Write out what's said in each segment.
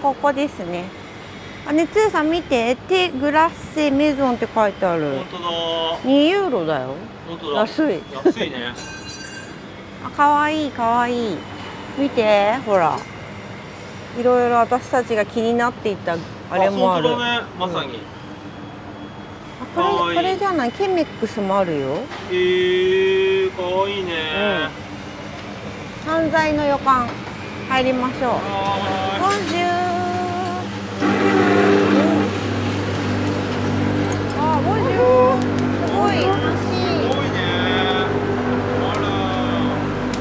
ここですね。あ、ね、つーさん見て、テグラッセメゾンって書いてある。本当だ。2ユーロだよ。本当だ。安い。安いね。あ、かわいいかわいい。見て、ほら。いろいろ私たちが気になっていたあれもある。本当だね、まさに。これじゃない、ケメックスもあるよ。かわいいね。犯罪の予感。入りましょう。ボンジュー。あ、ボンジュー。すごい。楽しい。すごいね。あら。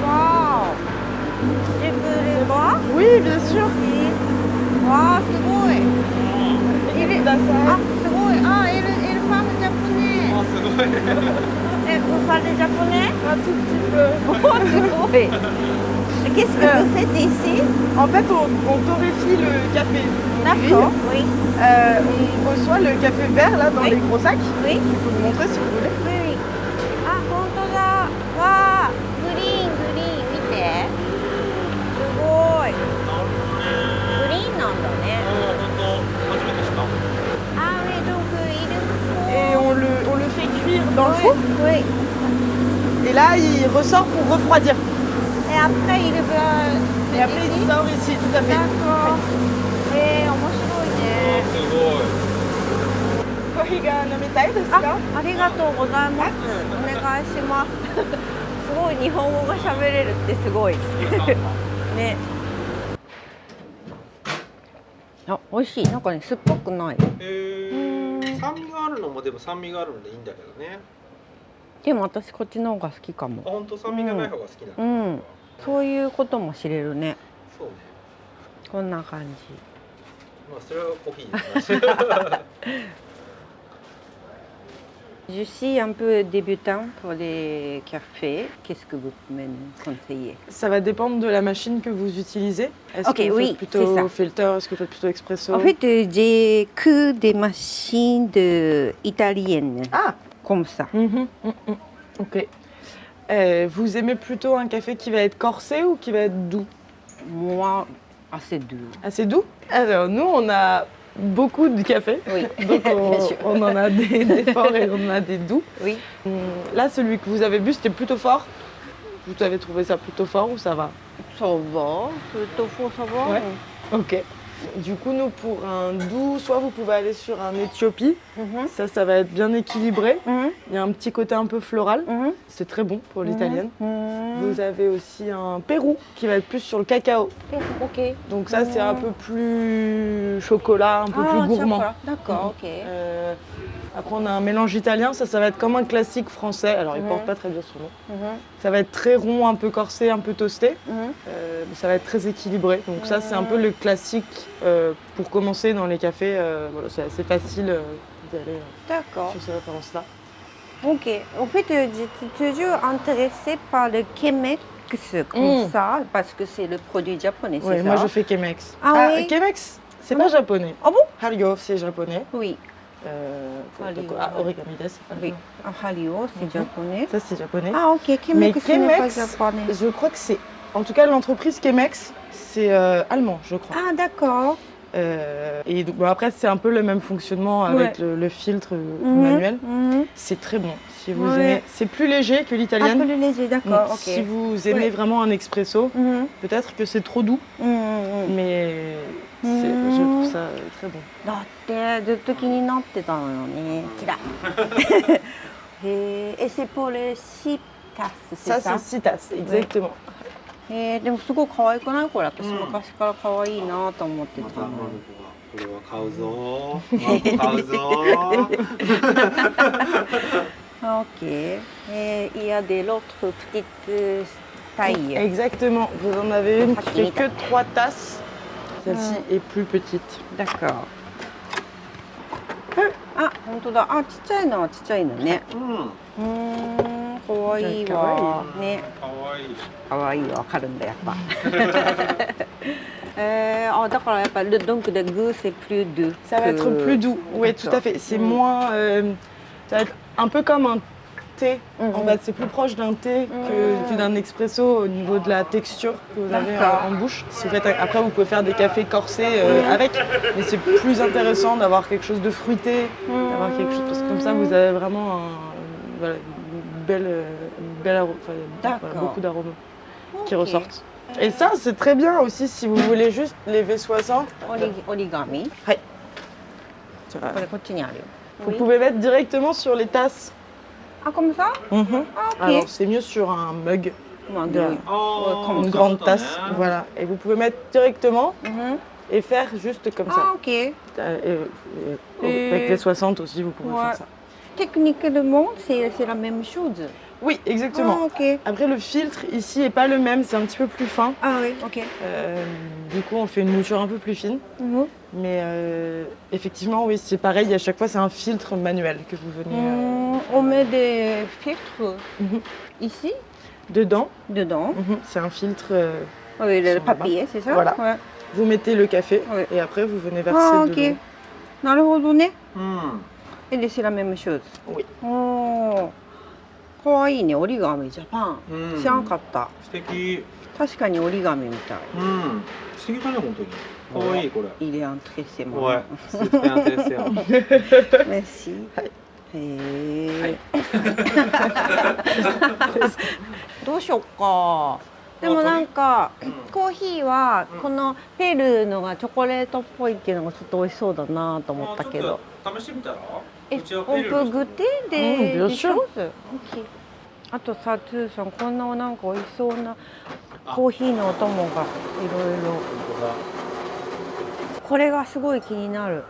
わー。ジブレバ。Oui, bien sûr. わあ、すごい。あ、すごい。あ、エルファムジャポネ。あ、すごい。vous parlez japonais? Un tout petit peu. Oh, c'est beau. Qu'est-ce que vous faites ici? En fait, on torréfie le café. D'accord, oui. On reçoit le café vert là dans Oui. les gros sacs. Oui. Je peux vous montrer si vous voulez. Oui, oui. Ah, 本当だ。わあ、グリーン、グリーン、見て。すごい。グリーンなんだね。本当、初めて知った。Ah oui, donc il faut. Et on le fait cuire dans le four. Oui. Et là, il ressort pour refroidir. Et après, il va. Et après, il sort ici, tout à fait. D'accord. 面白いね。すごい。コーヒーが飲みたいですか？ありがとうございます。お願いします。すごい日本語が喋れるってすごい。ね。あ、美味しい。なんかね、酸っぱくない。酸味があるのもでも酸味があるのでいいんだけどね。でも私こっちの方が好きかも。あ、本当酸味がない方が好きなの。うん。そういうことも知れるね。そうね。こんな感じ。まあそれはコーヒーの話。Je suis un peu débutant pour les cafés. Qu'est-ce que vous me conseillez? Ça va dépendre de la machine que vous utilisez. Est-ce que vous faites plutôt filter? Est-ce que vous faites plutôt expresso? En fait, j'ai que des machines italiennes. Ah, comme ça. Ok. Vous aimez plutôt un café qui va être corsé ou qui va être doux? Moi, assez doux. Assez doux? Alors, nous, on a beaucoup de café. Oui. Donc, on en a des forts et on en a des doux. Oui. Là, celui que vous avez bu, c'était plutôt fort. Vous avez trouvé ça plutôt fort ou ça va? Ça va. Le tofu, ça va. Ouais. Ok. Du coup, nous, pour un doux, soit vous pouvez aller sur un Éthiopie. Ça va être bien équilibré. Il y a un petit côté un peu floral. C'est très bon pour l'italienne. Vous avez aussi un Pérou qui va être plus sur le cacao. Ok. Donc ça, c'est un peu plus chocolat, un peu plus gourmand. D'accord, ok. Après, on a un mélange italien. Ça va être comme un classique français. Alors, il porte pas très bien son nom. Ça va être très rond, un peu corsé, un peu toasté. Ça va être très équilibré. Donc ça, c'est un peu le classique pour commencer dans les cafés. Voilà, c'est assez facile d'y aller sur ces références-là. Ok. En fait, j'étais toujours intéressée par le Chemex comme ça, parce que c'est le produit japonais, c'est ça? Moi, je fais Chemex. Ah oui? Chemex, c'est pas japonais. Ah bon? Hario, c'est japonais. Oui. Origami desu. Oui. Hario, c'est japonais. Ça, c'est japonais. Ah ok, Mais Chemex, ce n'est pas Chemex, japonais. je crois que c'est... En tout cas, l'entreprise Chemex, c'est allemand, je crois. Ah d'accord. Et donc, bon, après, c'est un peu le même fonctionnement avec le filtre manuel. C'est très bon. Si vous aimez, c'est plus léger que l'italienne. Un peu léger, d'accord. Ok. Si vous aimez vraiment un expresso, peut-être que c'est trop doux, mais je trouve ça très bon. だってずっと気になってたのよね。キラ。Et c'est pour les citas, c'est Ça, ça? c'est Citas, exactement. でもすごい可愛くないこれ？私昔から可愛いなと思ってたの。これは買うぞ。買うぞ。Ok. Et il y a des autres petites tailles. Exactement. Vous en avez une qui fait que 3 tasses. Celle-ci est plus petite. D'accord. あ、本当だ。あ、ちっちゃいのはちっちゃいのね。可愛いわ。ね。可愛いわかるんだやっぱ。あ、だからやっぱdonc le goût c'est plus doux. Ça va être plus doux. Oui, tout à fait. C'est moins. Ça va être un peu comme un thé. En fait, c'est plus proche d'un thé que d'un expresso au niveau de la texture que vous avez en bouche. Si vous faites, après, vous pouvez faire des cafés corsés avec, mais c'est plus intéressant d'avoir quelque chose de fruité, d'avoir quelque chose, parce que comme ça, vous avez vraiment voilà, une belle arôme, voilà, beaucoup d'arômes qui ressortent. Et ça, c'est très bien aussi si vous voulez juste les V60. 折り紙。 Ouais. これこっちにあるよ。 Vous pouvez mettre directement sur les tasses. Ah, comme ça? Ah, ok. Alors, c'est mieux sur un mug, Oh, une grande tasse. Voilà. Et vous pouvez mettre directement et faire juste comme Ah, ça. ok. Et avec les 60 aussi, vous pouvez faire ça. Techniquement, c'est la même chose. Oui, exactement. Ah, ok. Après, le filtre ici n'est pas le même, c'est un petit peu plus fin. Ah oui, ok. Du coup, on fait une mouture un peu plus fine. Mhm. Mais effectivement, oui, c'est pareil. À chaque fois, c'est un filtre manuel que vous venez On met des filtres ici, dedans. dedans. C'est un filtre. Oui, le sur la papier, c'est ça? Voilà. Ouais. Vous mettez le café Oui. et après, vous venez verser Ah, dedans. ok. なるほどね。うん。 Et c'est la même chose. Oui. おー。かわいいね、折り紙ジャパン。うん知らんかった。素敵。確かに折り紙みたい。うん。素敵だね本当に。可愛いこれ。 Il est intéressé, moi. Ouais, c'est très intéressant. Merci. へえ。どうしよっか。でもなんかコーヒーはこのペルーのがチョコレートっぽいっていうのがちょっと美味しそうだなと思ったけど。ちょっと試してみたら？え、うちはオープングテでうんでしょ？あとさ、トゥーさんこんななんか美味しそうなコーヒーのお供がいろいろ。これがすごい気になる。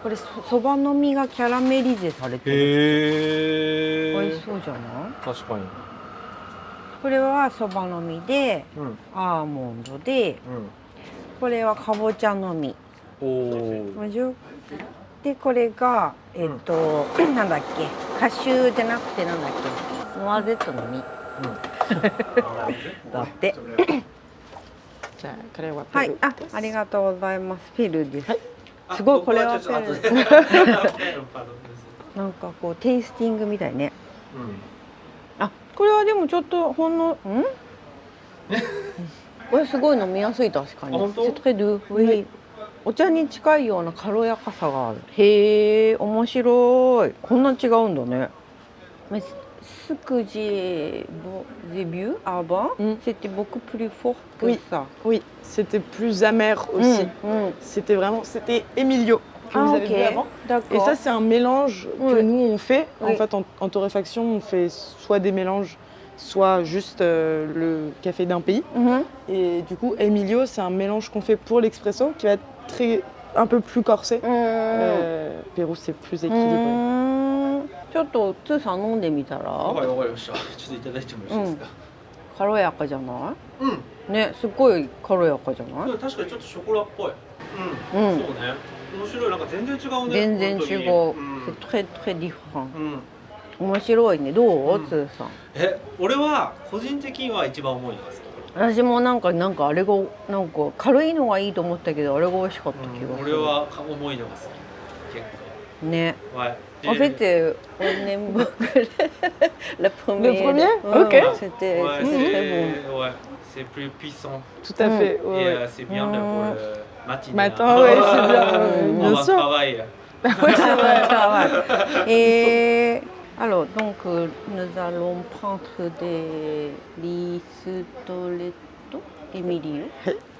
これそばの実がキャラメリゼされてる。へ美味しそうじゃない？確かに。これはそばの実で、うんアーモンドで、これはかぼちゃの実。うん。おお。でこれがなんだっけ、カシューじゃなくてなんだっけ、ノワゼットの実。だって。じゃあ、カレーはペルーはい、です。ありがとうございます。ペルーです。すごいこれはペルー。なんかこうテイスティングみたいね。あ、これはでもちょっとほんのこれすごい飲みやすい確かに。本当？ C'est très doux, oui. お茶に近いような軽やかさがある。へえ、面白い。こんな違うんだね。Ce que j'ai vu avant, c'était beaucoup plus fort que ça. Oui, c'était plus amer aussi. C'était vraiment, c'était Emilio que vous avez vu avant. Et ça, c'est un mélange que nous on fait. En fait, en torréfaction, on fait soit des mélanges, soit juste le café d'un pays. Et du coup, Emilio, c'est un mélange qu'on fait pour l'expresso qui va être un peu plus corsé. Pérou, c'est plus équilibré. ちょっとつーさん飲んでみたら。はい、わかりました。ちょっといただいてもよろしいですか？軽やかじゃない？うん。ね、すっごい軽やかじゃない？確かにちょっとショコラっぽい。そうね。面白い、なんか全然違うね。全然違う。C'est très très différent。面白いね。どう？つーさん。俺は個人的には一番重いのが好き。私もなんかあれがなんか軽いのがいいと思ったけど、あれが美味しかった気がする。俺は重いのが好き。結構。ね。はい。En fait, on aime beaucoup le premier. Le premier? Ok. C'était très bon. Ouais, c'est plus puissant. Tout à fait. Et c'est bien pour le matin. Matin, ouais, c'est bien. Bien sûr. Travail. Oui, c'est vrai. Et alors, donc, nous allons prendre des ristretto Emilio.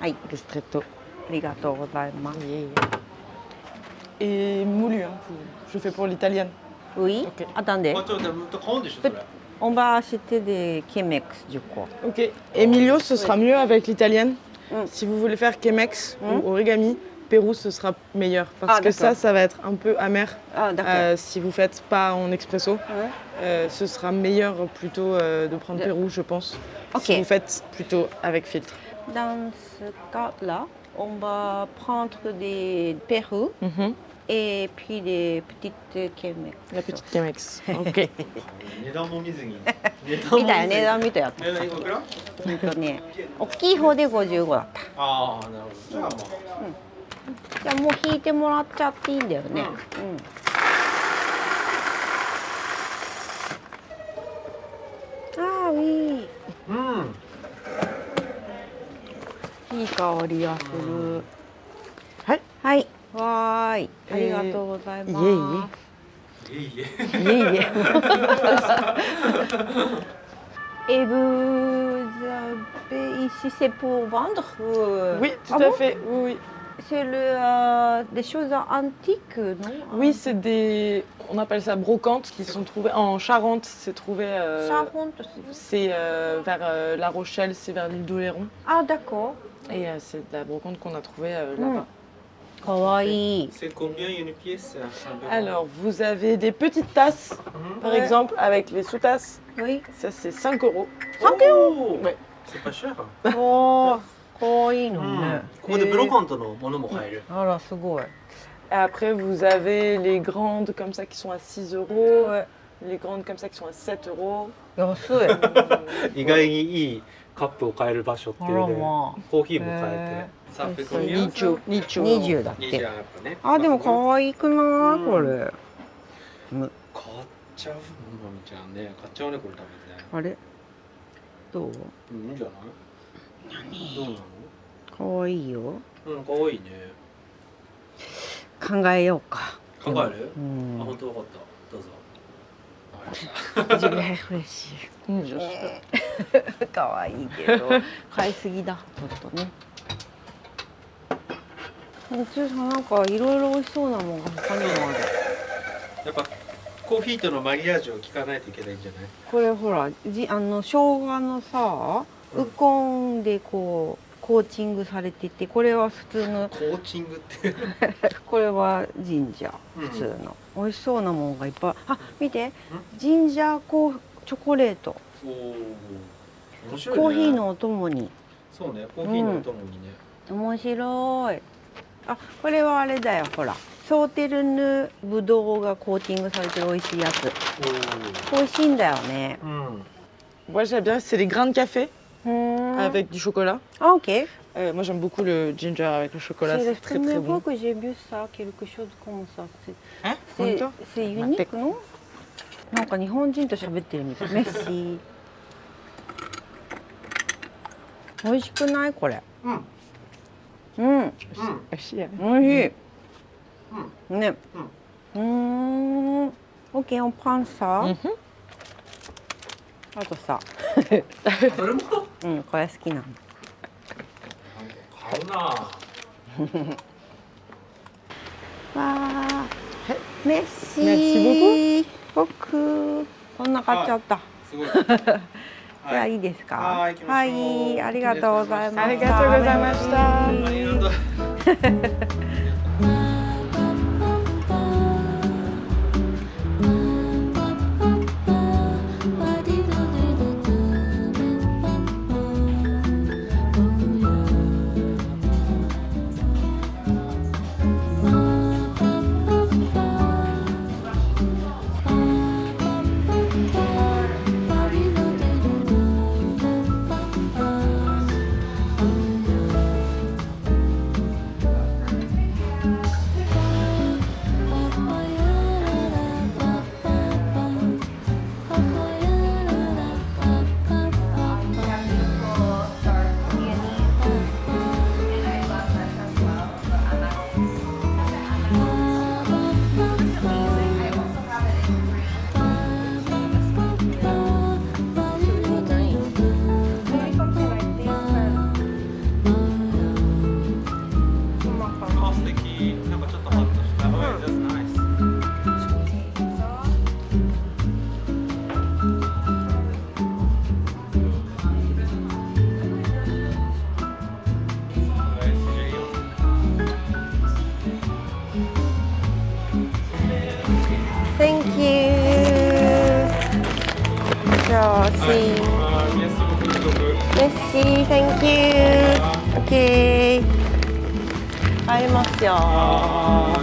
Aïe, ristretto. Arigatou gozaimasu. Et moulu, hein, je fais pour l'italienne. Oui. Ok. Attendez. On va acheter des Chemex du coup. Ok. Emilio, ce sera mieux avec l'italienne. Si vous voulez faire Chemex ou origami, Pérou, ce sera meilleur. Parce que ça va être un peu amer. Si vous faites pas en expresso, ce sera meilleur plutôt de prendre Pérou, je pense. Si vous faites plutôt avec filtre. Dans ce cas-là, on va prendre des Pérou. Et puis des petites Chemex. La petite Chemex. Ok. 値段も見ずに。見たよ、値段見たよ。値段いくら？大きい方で55だった。ああ、なるほど。じゃあまあ。じゃあもう引いてもらっちゃっていいんだよね。いい。うんいい香りがする。はい。はい。わーい。ありがとうございます。いえいえいえいえ。Et vous avez ici, c'est pour vendre? Oui, tout Ah à bon? fait. Oui, oui. C'est des choses antiques, non? Oui, c'est des. On appelle ça brocantes qui sont trouvées en Charente. C'est trouvé. Charente, C'est vers La Rochelle, c'est vers l'île d'Oléron. Ah, d'accord. Et c'est de la brocante qu'on a trouvée là-bas. かわいい。 C'est combien une pièce Alors, vous avez des petites tasses, par Ouais. exemple, avec les sous-tasses. Oui. Ça, c'est 5 euros. 5 euros Ouais. C'est pas cher おー、かわいいのうんね。ここでブロカントのものも買えるあら、すごい。 Et après, vous avez les grandes comme ça qui sont à 6 euros. Ouais. Les grandes comme ça qui sont à 7 euros. 安い。意外にいいカップを買える場所っていうあらねまあ。コーヒーも買えてさあフェコミア Nicho. Nicho. 20だっいいじゃんて。やっぱねあ、でも可愛くないうんこれ。買っちゃうまみちゃんね買っちゃうねこれ多分ねあれどううんいいんじゃないどうなの可愛いよ。うん可愛いね考えようか。考えるうんあ本当わかったどうぞ自分嬉しい。 Bien sûr. 可愛いけど買いすぎだちょっとね。うちさなんかいろいろ美味しそうなもんが他にもある。やっぱコーヒーとのマリアージュを聞かないといけないんじゃないこれほら生姜のさウコンでこうコーチングされててこれは普通のコーチングってこれはジンジャーうん普通の、美味しそうなもんがいっぱいあ見てジンジャーチョコレートおお面白いねコーヒーのお供にそうねコーヒーのお供にね面白いあこれはあれだよほらソーテルヌブドウがコーティングされてる美味しいやつ美味しいんだよねおおうん Moi, j'aime bien, c'est les grains de café あ avec du chocolat. OK Moi, j'aime beaucoup le ginger avec le chocolat, c'est la c'est très très première bon. fois que j'ai vu ça quelque chose comme ça Hein c'est Bonjour. c'est unique non なんか日本人と喋ってるみたいメッシー美味しくないこれうんうんうん Aussi, hein. 美味しいうんねOK on prend ça Mhm. あとさそれもうんこれ好きなの買うなわあメッシー Merci 僕こんな買っちゃったすごいじゃあいいですかはい行きましょうはいありがとうございましたありがとうございましたありがとう あ素敵なんかちょっとハッとした Oh, that's nice Thank you じゃあ see あー、merci beaucoup, beaucoup. Merci Thank you OK 帰りますよあ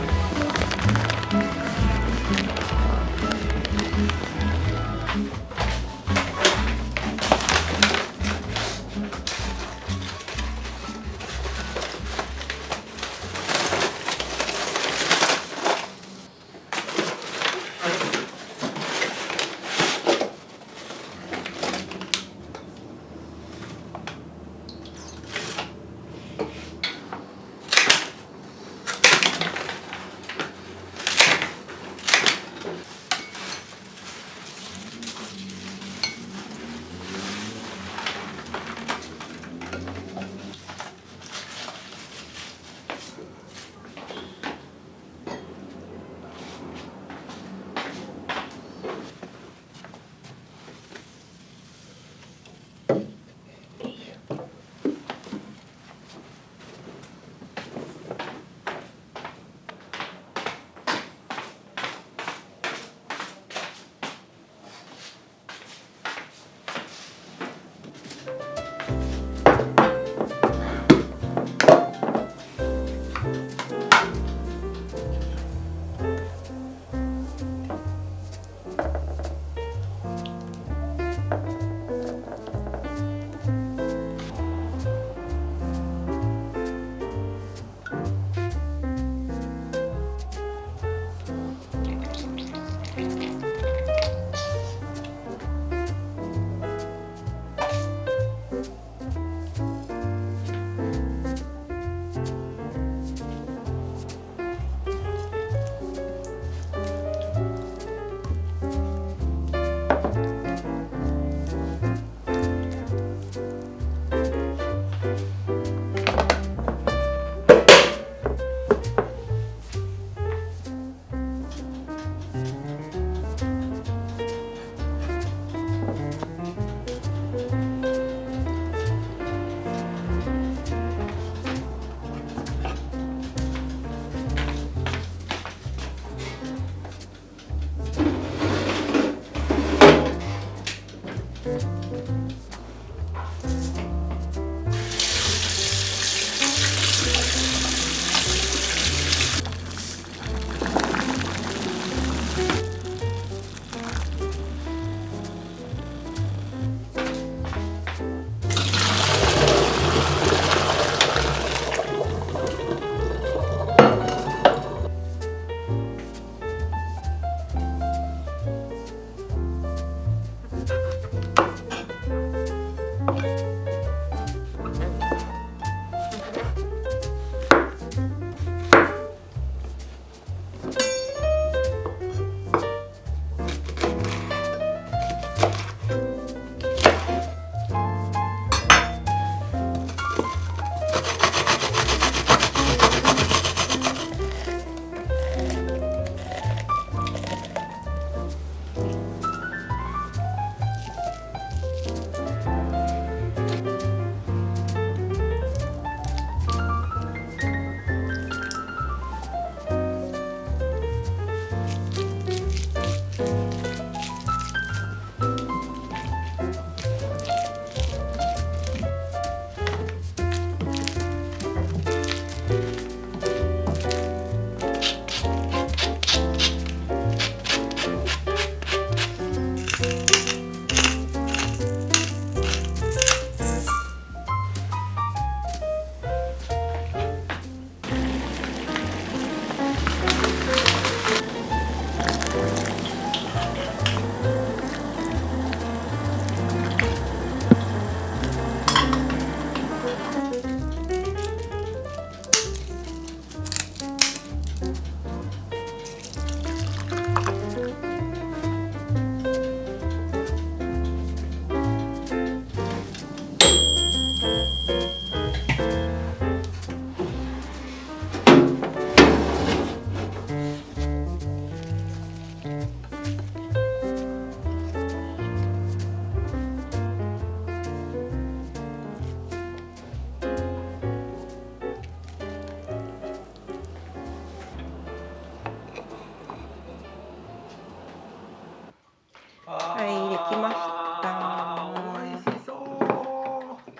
きました美味しそ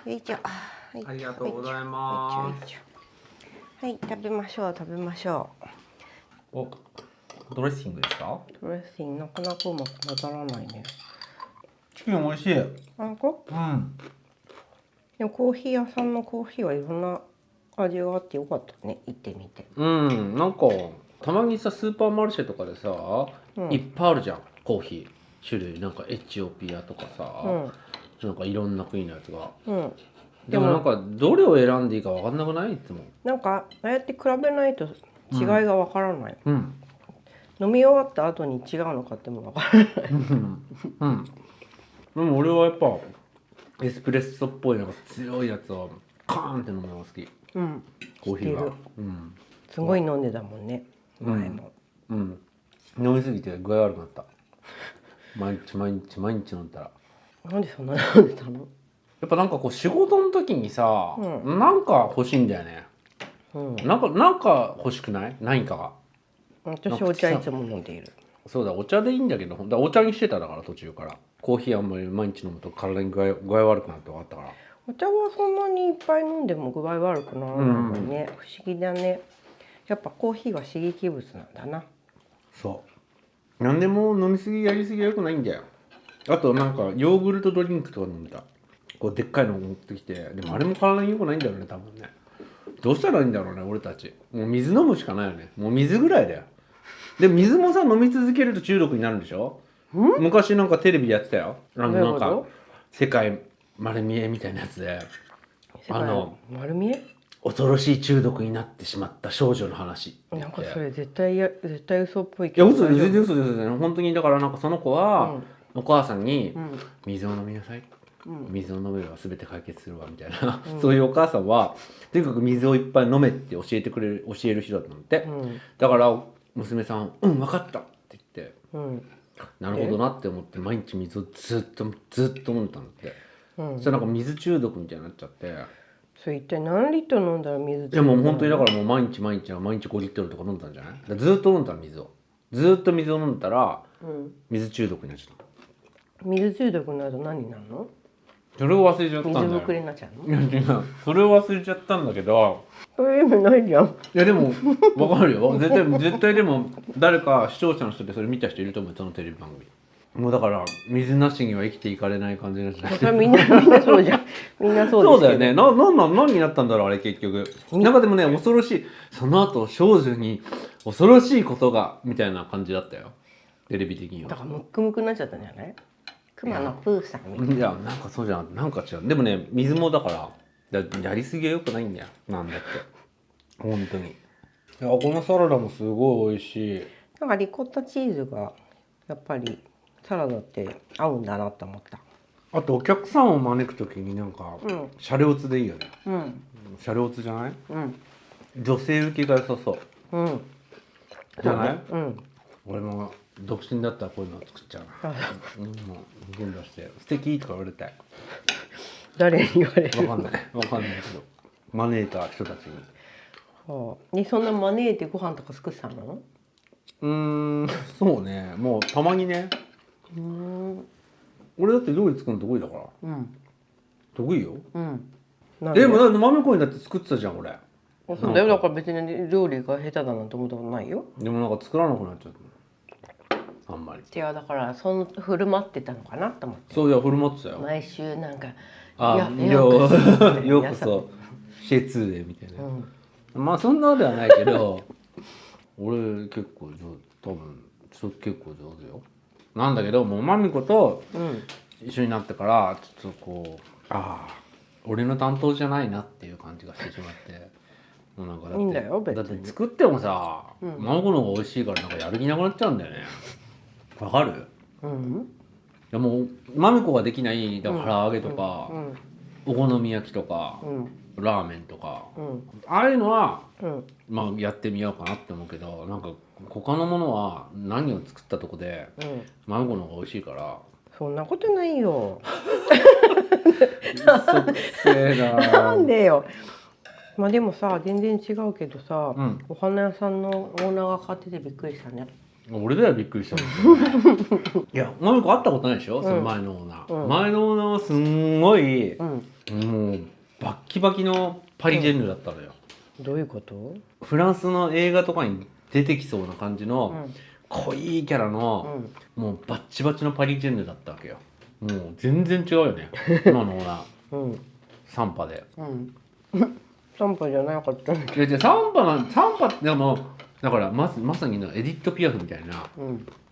うよいしょはいありがとうございます。はい食べましょう食べましょお、ドレッシングですか？うドレッシングなかなかうまく混ざらないねチキン美味しい。あんこうん。でもコーヒー屋さんのコーヒーはいろんな味があってよかったね行ってみてうん、なんかたまにさスーパーマルシェとかでさ、うんいっぱいあるじゃんコーヒー種類なんかエチオピアとかさ、なんかいろんな国のやつが。うんでもなんかどれを選んでいいか分かんなくない？いつも。なんかああやって比べないと違いがわからない、うん。飲み終わった後に違うのかってもわからないうん。でも俺はやっぱエスプレッソっぽいなんか強いやつをカーンって飲むのが好き。うんコーヒーが知って。うん。すごい飲んでたもんね前も、うん。飲みすぎて具合悪くなった。毎日飲んだら。なんでそんな飲んでたのやっぱなんかこう仕事の時にさ、うなんか欲しいんだよね。うんなんか欲しくない？何かが。私お茶いつも飲んでいるそうだ、お茶でいいんだけど、だからお茶にしてただから途中から。コーヒーあんまり毎日飲むと体に具合悪くなって分かったから。お茶はそんなにいっぱい飲んでも具合悪くならないもんね、不思議だねやっぱコーヒーは刺激物なんだなそう何でも飲みすぎやりすぎはよくないんだよ。あとなんかヨーグルトドリンクとか飲んだ。こうでっかいの持ってきて、でもあれも体に良くないんだよね多分ね。どうしたらいいんだろうね俺たち。もう水飲むしかないよね。もう水ぐらいだよ。で水もさ飲み続けると中毒になるんでしょ？昔なんかテレビでやってたよ。なんか世界丸見えみたいなやつで、丸見え恐ろしい中毒になってしまった少女の話。なんかそれ絶対嘘っぽいいやど嘘です全然嘘ですね。本当にだからなんかその子は、お母さんに、うん水を飲みなさい。うん水を飲めば全て解決するわみたいな、そういうお母さんはとにかく水をいっぱい飲めって教える人だったのって、だから娘さん分かったって言って、なるほどなって思って毎日水をずっと飲んでたんだって、そしたらなんか水中毒みたいになっちゃって、それ一体何リットル飲んだら水いやもう本当にだからもう毎日5リットルとか飲んだんじゃない？だからずっと飲んだ水を飲んだら水中毒になっちゃった。水中毒になると何になるの？それを忘れちゃったんだよ。水ぶくれになっちゃうの？いや違う、それを忘れちゃったんだけど、そういう意味ないじゃん。いやでもわかるよ。絶対でも誰か視聴者の人でそれ見た人いると思う、そのテレビ番組。もうだから水なしには生きていかれない感じなんじゃない？それみんなそうじゃん。みんなそうですけど。そうだよね。何になったんだろうあれ結局。なんかでもね恐ろしい。その後少女に恐ろしいことがみたいな感じだったよ。テレビ的には。だからムックムクになっちゃったんじゃない？熊のプーさんみたいな。いやなんかそうじゃん、なんか違う。でもね水もだからやりすぎは良くないんだよ。なんだって本当に。いやこのサラダもすごい美味しい。なんかリコッタチーズがやっぱりサラダって合うんだなと思った。あとお客さんを招くときになんか、シャレオツでいいよね。シャレオツじゃない？女性受けが良さそう。じゃない？俺も独身だったらこういうの作っちゃうな。もう分出して素敵とか言われたい。誰に言われる？わかんないけど招いた人たちに。そんな招いてご飯とか作ってたの？そうね、もうたまにね。俺だって料理作るの得意だから。得意よ。でも豆子にだって作ってたじゃん俺。そうだよ。だから別に料理が下手だなんて思ったことないよ。でもなんか作らなくなっちゃった。あんまり。いやだからその振る舞ってたのかなと思って。そういや振る舞ってたよ。毎週なんかようこそシェツーへみたいな。まあそんなではないけど、俺結構多分結構上手よ。なんだけどもうまみこと一緒になってからちょっとこう俺の担当じゃないなっていう感じがしてしまって、もうなんかだっていいんだよ別に。だって作ってもさ、まみこの方が美味しいからなんかやる気なくなっちゃうんだよね。わかる？いやもうまみこができないだから唐揚げとか、お好み焼きとか、ラーメンとか、ああいうのは、まあやってみようかなって思うけど、なんか他のものは何を作ったとこで、まみこの方が美味しいから。そんなことないよ。嘘くせえな。なんでよ。まあでもさ全然違うけどさ、うんお花屋さんのオーナーが買っててびっくりしたね。俺だよびっくりしたのいやマミコ会ったことないでしょ、その前のオーナー、前のオーナーはすんごい、もうバッキバキのパリジェンヌだったのよ、どういうこと？フランスの映画とかに出てきそうな感じの、濃いキャラの、もうバッチバチのパリジェンヌだったわけよ。もう全然違うよね今のオーナー、サンパで、サンパじゃなかったんだけいやサンパってでもだからまさにのエディット・ピアフみたいな、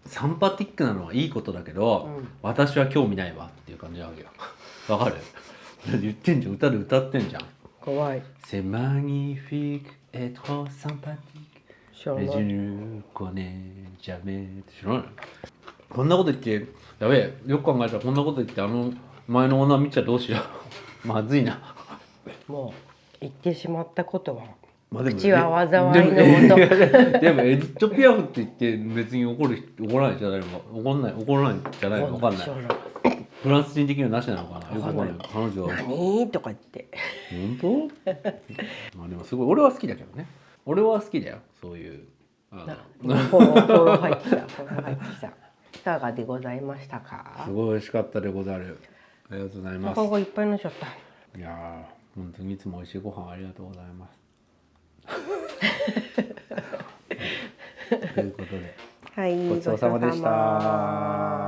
サンパティックなのはいいことだけど、私は興味ないわっていう感じなわけよわかる言ってんじゃん、歌で歌ってんじゃん。怖い。C'est magnifique être sympathique 知らない。 Mais je ne connais jamais 知らない？こんなこと言ってやべえ、よく考えたらこんなこと言って前の女見ちゃどうしようまずいな。もう言ってしまったことはまあでも口は災いのもと。でもエディット・ピアフって言って別に怒らないじゃないのか、怒らないじゃないのか分かんない。フランス人的にはなしなのかな、よくわかんない。彼女は何とか言って本当まあでもすごい俺は好きだけどね。俺は好きだよ、そういうフォロー入ってきた。フォロー入ってきた。いかがでございましたか？すごい美味しかったでござる。ありがとうございます。顔がいっぱいになっちゃった。いやー本当にいつも美味しいご飯ありがとうございますということで、はい、ごちそうさまでした。